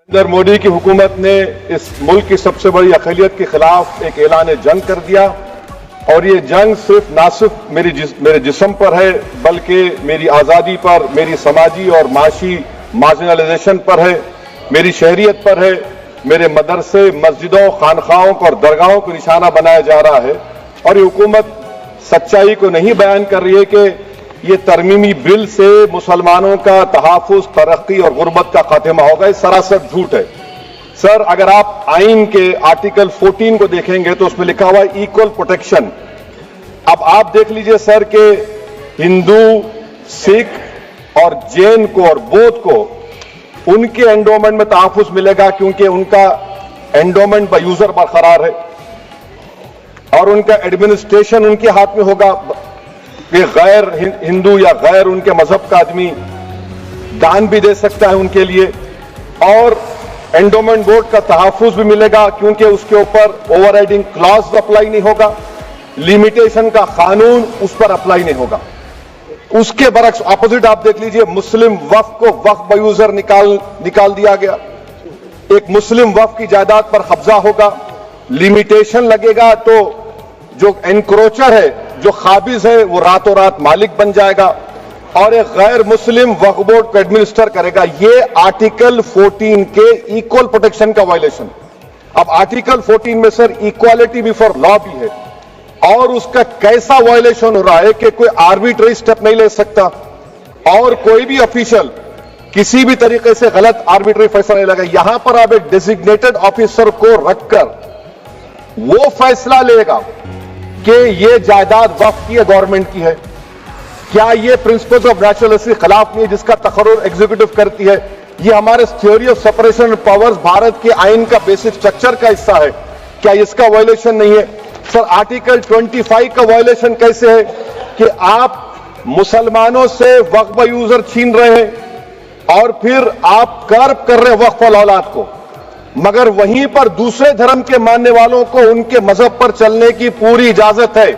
नरेंद्र मोदी की हुकूमत ने इस मुल्क की सबसे बड़ी अक़लियत के खिलाफ एक ऐलान जंग कर दिया और ये जंग ना सिर्फ मेरे जिस्म पर है बल्कि मेरी आज़ादी पर, मेरी समाजी और माशी मार्जिनलाइजेशन पर है, मेरी शहरियत पर है, मेरे मदरसे, मस्जिदों, खानखाहों और दरगाहों को निशाना बनाया जा रहा है। और ये हुकूमत सच्चाई को नहीं बयान कर रही है कि ये तरमीमी बिल से मुसलमानों का तहफ़्फ़ुज़, तरक्की और गुर्बत का खात्मा होगा। ये सरासर झूठ है। सर, अगर आप आइन के आर्टिकल 14 को देखेंगे तो उसमें लिखा हुआ है इक्वल प्रोटेक्शन। अब आप देख लीजिए सर कि हिंदू, सिख और जैन को और बौद्ध को उनके एंडोमेंट में तहफ़्फ़ुज़ मिलेगा क्योंकि उनका एंडोमेंट बाय यूजर बरकरार है और उनका एडमिनिस्ट्रेशन उनके हाथ में होगा कि गैर हिंदू या गैर उनके मजहब का आदमी दान भी दे सकता है उनके लिए, और एंडोमेंट बोर्ड का तहफ़्फ़ुज़ भी मिलेगा क्योंकि उसके ऊपर ओवरराइडिंग क्लॉज अप्लाई नहीं होगा, लिमिटेशन का कानून उस पर अप्लाई नहीं होगा। उसके बरक्स अपोजिट आप देख लीजिए, मुस्लिम वक्फ को वक्फ बाय यूजर निकाल दिया गया। एक मुस्लिम वक्फ की जायदाद पर कब्जा होगा, लिमिटेशन लगेगा तो जो एनक्रोचर है, जो खाबिज है, वो रातों रात मालिक बन जाएगा और एक गैर मुस्लिम वक्फ बोर्ड को एडमिनिस्टर करेगा। ये आर्टिकल 14 के इक्वल प्रोटेक्शन का वायलेशन। अब आर्टिकल 14 में सर इक्वालिटी बिफोर लॉ भी है और उसका कैसा वायलेशन हो रहा है कि कोई आर्बिट्रेरी स्टेप नहीं ले सकता और कोई भी ऑफिशियल किसी भी तरीके से गलत आर्बिट्रेरी फैसला नहीं लगा। यहां पर आप एक डेजिग्नेटेड ऑफिसर को रखकर वो फैसला लेगा कि ये जायदाद वक्फ की है, गवर्नमेंट की है। क्या ये प्रिंसिपल्स ऑफ नेचुरलिटी के खिलाफ नहीं है जिसका तकर्रुर एग्जीक्यूटिव करती है? ये हमारे theory of separation of powers Bharat के आइन का बेसिक स्ट्रक्चर का हिस्सा है। क्या इसका वायलेशन नहीं है? सर, आर्टिकल 25 का वायलेशन कैसे है कि आप मुसलमानों से वक्फ बाय यूजर छीन रहे हैं और फिर आप कर्ब कर रहे हैं वक्फ वाल औलाद को, मगर वहीं पर दूसरे धर्म के मानने वालों को उनके मजहब पर चलने की पूरी इजाजत है।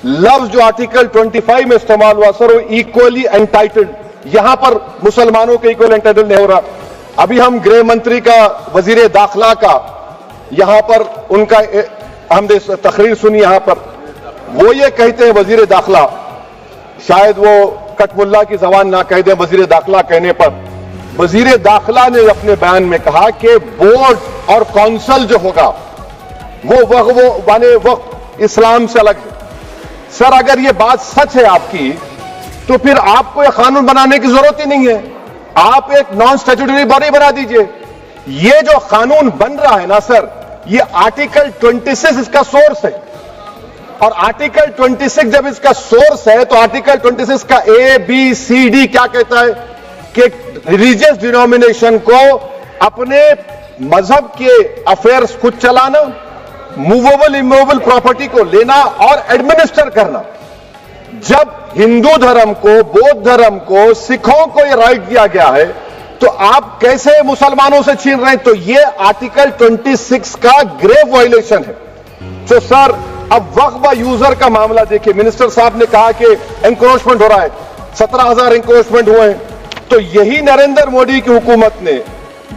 लफ्ज जो आर्टिकल 25 में इस्तेमाल हुआ सर, वो इक्वली एंटाइटल्ड, यहां पर मुसलमानों के इक्वल एंटाइटल्ड नहीं हो रहा। अभी हम गृह मंत्री का, वजीर दाखिला का यहां पर उनका हमने तकरीर सुनी, यहां पर वो ये कहते हैं, वजीर दाखिला, शायद वो कटमुल्ला की जबान ना कह दे, वजीर दाखिला कहने पर वजीर दाखिला ने अपने बयान में कहा कि बोर्ड और काउंसिल जो होगा वो इस्लाम से अलग है। सर, अगर ये बात सच है आपकी तो फिर आपको यह कानून बनाने की जरूरत ही नहीं है, आप एक नॉन स्टैट्यूटरी बॉडी बना दीजिए। ये जो कानून बन रहा है ना सर, ये आर्टिकल 26 इसका सोर्स है और आर्टिकल 26 जब इसका सोर्स है तो आर्टिकल 26 का ABCD क्या कहता है कि रिलीजियस डिनोमिनेशन को अपने मजहब के अफेयर्स खुद चलाना, मूवेबल इमूवेबल प्रॉपर्टी को लेना और एडमिनिस्टर करना। जब हिंदू धर्म को, बौद्ध धर्म को, सिखों को यह राइट दिया गया है तो आप कैसे मुसलमानों से छीन रहे हैं? तो यह आर्टिकल 26 का ग्रेव वायलेशन है। तो सर, अब वक्फ बाय यूजर का मामला देखिए, मिनिस्टर साहब ने कहा कि एनक्रोचमेंट हो रहा है, 17,000 एनक्रोचमेंट हुए हैं। तो यही नरेंद्र मोदी की हुकूमत ने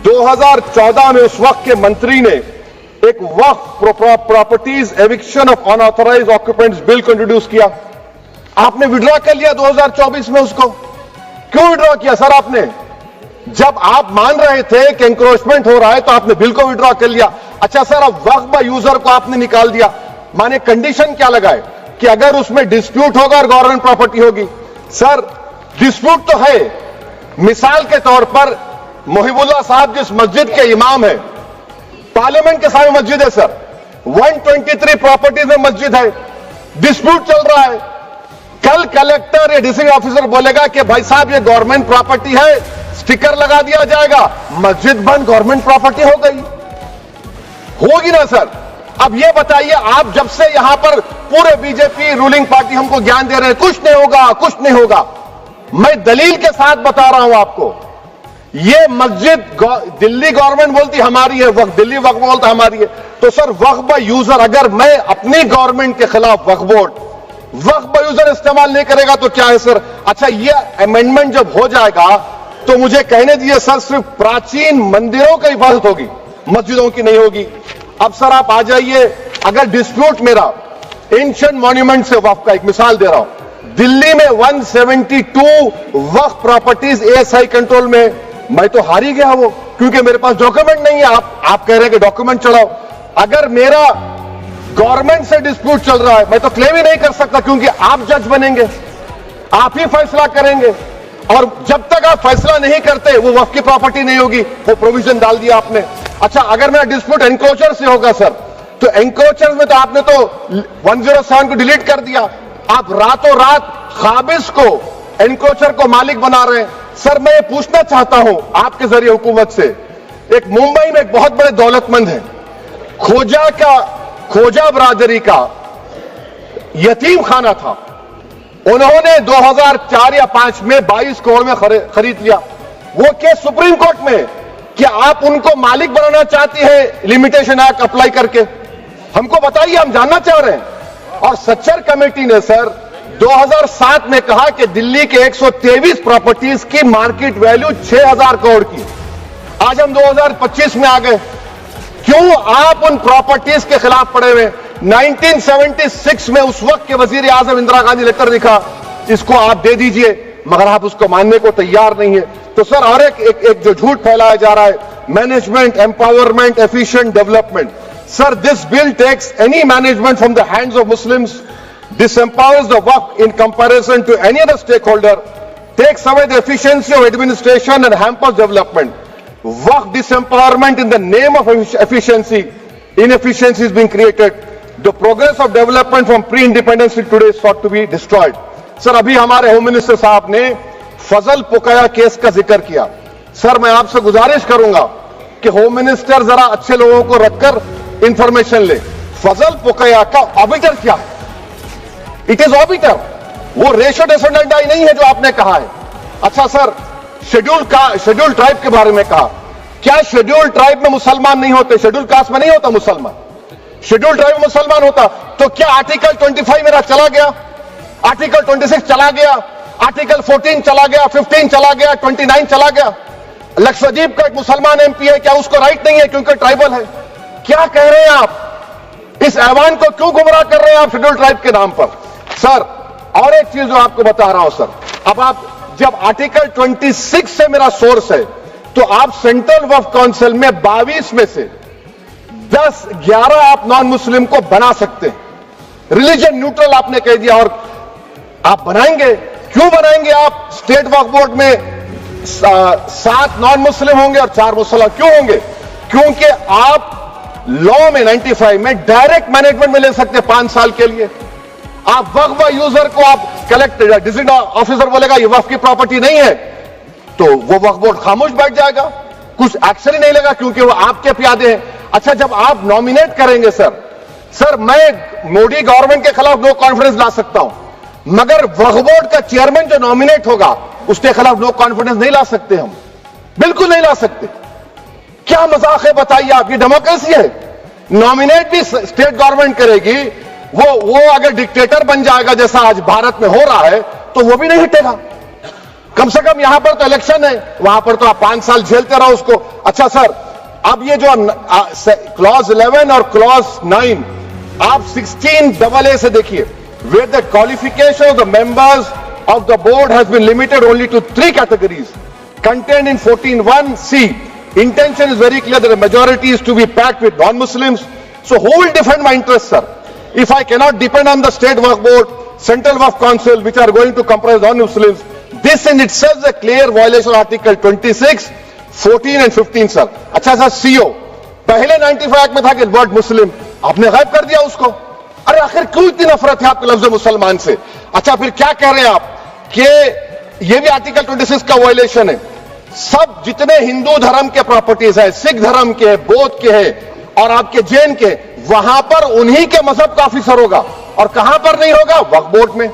2014 में उस वक्त के मंत्री ने एक Waqf properties eviction of unauthorised occupants bill को इंट्रोड्यूस किया। आपने विड्रॉ कर लिया 2024 में उसको। क्यों विड्रॉ किया सर आपने? जब आप मान रहे थे कि एनक्रोचमेंट हो रहा है तो आपने बिल को विड्रॉ कर लिया। अच्छा सर, अब वक्फ बाय यूजर को आपने निकाल दिया, माने कंडीशन क्या लगाए कि अगर उसमें डिस्प्यूट होगा और गवर्नमेंट प्रॉपर्टी होगी। सर, डिस्प्यूट तो है। मिसाल के तौर पर मोहिबुल्लाह साहब जिस मस्जिद के इमाम है, पार्लियामेंट के सामने मस्जिद है सर, 123 प्रॉपर्टीज में मस्जिद है, डिस्प्यूट चल रहा है। कल कलेक्टर या डिस्ट्रिक्ट ऑफिसर बोलेगा कि भाई साहब ये गवर्नमेंट प्रॉपर्टी है, स्टिकर लगा दिया जाएगा, मस्जिद बंद, गवर्नमेंट प्रॉपर्टी हो गई, होगी ना सर? अब ये बताइए, आप जब से यहां पर पूरे बीजेपी रूलिंग पार्टी हमको ज्ञान दे रहे हैं कुछ नहीं होगा, कुछ नहीं होगा, मैं दलील के साथ बता रहा हूं आपको। ये मस्जिद दिल्ली गवर्नमेंट बोलती हमारी है, वक्फ दिल्ली वक्फ बोलता हमारी है। तो सर, वक्फ बाय यूजर, अगर मैं अपनी गवर्नमेंट के खिलाफ वक्फ बोर्ड वक्फ बाय यूजर इस्तेमाल नहीं करेगा तो क्या है सर? अच्छा, ये अमेंडमेंट जब हो जाएगा तो मुझे कहने दीजिए सर, सिर्फ प्राचीन मंदिरों की हिफाजत होगी, मस्जिदों की नहीं होगी। अब सर आप आ जाइए, अगर डिस्प्यूट मेरा एंशिएंट मॉन्यूमेंट से वक्फ का, एक मिसाल दे रहा हूं, दिल्ली में 172 वक्फ प्रॉपर्टीज एएसआई कंट्रोल में, मैं तो हार ही गया वो, क्योंकि मेरे पास डॉक्यूमेंट नहीं है। आप कह रहे हैं कि डॉक्यूमेंट चढ़ाओ। अगर मेरा गवर्नमेंट से डिस्प्यूट चल रहा है, मैं तो क्लेम ही नहीं कर सकता, क्योंकि आप जज बनेंगे, आप ही फैसला करेंगे, और जब तक आप फैसला नहीं करते वो वक्फ की प्रॉपर्टी नहीं होगी। वो प्रोविजन डाल दिया आपने। अच्छा, अगर मेरा डिस्प्यूट एनक्रोचर से होगा सर, तो एनक्रोचर में तो आपने तो 107 को डिलीट कर दिया। आप रातों रात काबिज को, एनक्रोचर को मालिक बना रहे हैं। सर मैं ये पूछना चाहता हूं आपके जरिए हुकूमत से, एक मुंबई में एक बहुत बड़े दौलतमंद है, खोजा बरादरी का यतीम खाना था, उन्होंने 2004 या 5 में 22 करोड़ में खरीद लिया। वो केस सुप्रीम कोर्ट में कि आप उनको मालिक बनाना चाहती है लिमिटेशन एक्ट अप्लाई करके, हमको बताइए, हम जानना चाह रहे हैं। और सच्चर कमेटी ने सर 2007 में कहा कि दिल्ली के 123 प्रॉपर्टीज की मार्केट वैल्यू 6000 करोड़ की। आज हम 2025 में आ गए, क्यों आप उन प्रॉपर्टीज के खिलाफ पड़े हुए? 1976 में उस वक्त के वजीर आजम इंदिरा गांधी लेकर लिखा, इसको आप दे दीजिए, मगर आप उसको मानने को तैयार नहीं है। तो सर और एक जो झूठ फैलाया जा रहा है, management empowerment efficient development, sir this bill takes any management from the hands of Muslims, disempowers the waqf in comparison to any other stakeholder, takes away the efficiency of administration and hampers development. Waqf disempowerment in the name of efficiency, inefficiency is being created. The progress of development from pre-independence till today is thought to be destroyed. Sir अभी हमारे home minister साहब ने फजल पुकाया case का जिक्र किया। Sir मैं आपसे गुजारिश करूंगा कि होम मिनिस्टर जरा अच्छे लोगों को रखकर इंफॉर्मेशन ले। फजल पुकाया का ऑबिटर क्या है? इट इज ऑबिटर, वो रेशो डेसेंडेंटाई नहीं है जो आपने कहा है। अच्छा सर, शेड्यूल ट्राइब के बारे में कहा, क्या शेड्यूल ट्राइब में मुसलमान नहीं होते? शेड्यूल कास्ट में नहीं होता मुसलमान, शेड्यूल ट्राइब में मुसलमान होता। तो क्या आर्टिकल 25 मेरा चला गया, आर्टिकल 26 चला गया, आर्टिकल 14 चला गया, 15 चला गया, 29 चला गया? लक्षद्वीप का एक मुसलमान एमपी है, क्या उसको राइट नहीं है क्योंकि ट्राइबल है? क्या कह रहे हैं आप? इस ऐवान को क्यों गुमराह कर रहे हैं आप शेड्यूल ट्राइब के नाम पर? सर और एक चीज जो आपको बता रहा हूं सर, अब आप जब आर्टिकल 26 से मेरा सोर्स है, तो आप सेंट्रल वक्फ काउंसिल में 22 में से 10-11 आप नॉन मुस्लिम को बना सकते हैं। रिलीजन न्यूट्रल आपने कह दिया, और आप बनाएंगे, क्यों बनाएंगे आप? स्टेट वक्फ बोर्ड में 7 नॉन मुस्लिम होंगे और 4 मुसलमान क्यों होंगे? क्योंकि आप लॉ में 95 में डायरेक्ट मैनेजमेंट में ले सकते हैं 5 साल के लिए। आप वक्फ यूजर को आप कलेक्ट डिस्ट्रिक्ट ऑफिसर बोलेगा ये वक्फ की प्रॉपर्टी नहीं है, तो वो वक्फ बोर्ड खामोश बैठ जाएगा, कुछ एक्शन ही नहीं लेगा, क्योंकि वो आपके प्यादे हैं। अच्छा, जब आप नॉमिनेट करेंगे सर मैं मोदी गवर्नमेंट के खिलाफ नो कॉन्फिडेंस ला सकता हूं, मगर वक्फ बोर्ड का चेयरमैन जो नॉमिनेट होगा उसके खिलाफ नो कॉन्फिडेंस नहीं ला सकते, हम बिल्कुल नहीं ला सकते। क्या मजाक है बताइए आप? ये डेमोक्रेसी है। नॉमिनेट भी स्टेट गवर्नमेंट करेगी, वो अगर डिक्टेटर बन जाएगा जैसा आज भारत में हो रहा है, तो वो भी नहीं हटेगा। कम से कम यहां पर तो इलेक्शन है, वहां पर तो आप 5 साल झेलते रहो उसको। अच्छा सर, अब ये जो क्लॉज 11 और क्लॉज 9 आप 16AA से देखिए, where the qualification of the members of the board has been limited only to 3 categories contained in 14(1)(c). Intention is very clear that the majority is to be packed with non-Muslims. So who will defend my interests, sir? If I cannot depend on the state waqf board, central waqf council, which are going to comprise non-Muslims, this in itself is a clear violation of Article 26, 14 and 15, sir. अच्छा sir, CO पहले 95 में था कि word मुस्लिम, आपने गायब कर दिया उसको। अरे आखिर क्यों इतनी नफरत है आपके लफ्ज मुसलमान से? अच्छा फिर क्या कह रहे हैं आप कि ये भी आर्टिकल 26 का वायलेशन है? सब जितने हिंदू धर्म के प्रॉपर्टीज है, सिख धर्म के, बौद्ध के हैं और आपके जैन के, वहां पर उन्हीं के मजहब का ऑफिसर होगा, और कहां पर नहीं होगा? वक्फ बोर्ड में।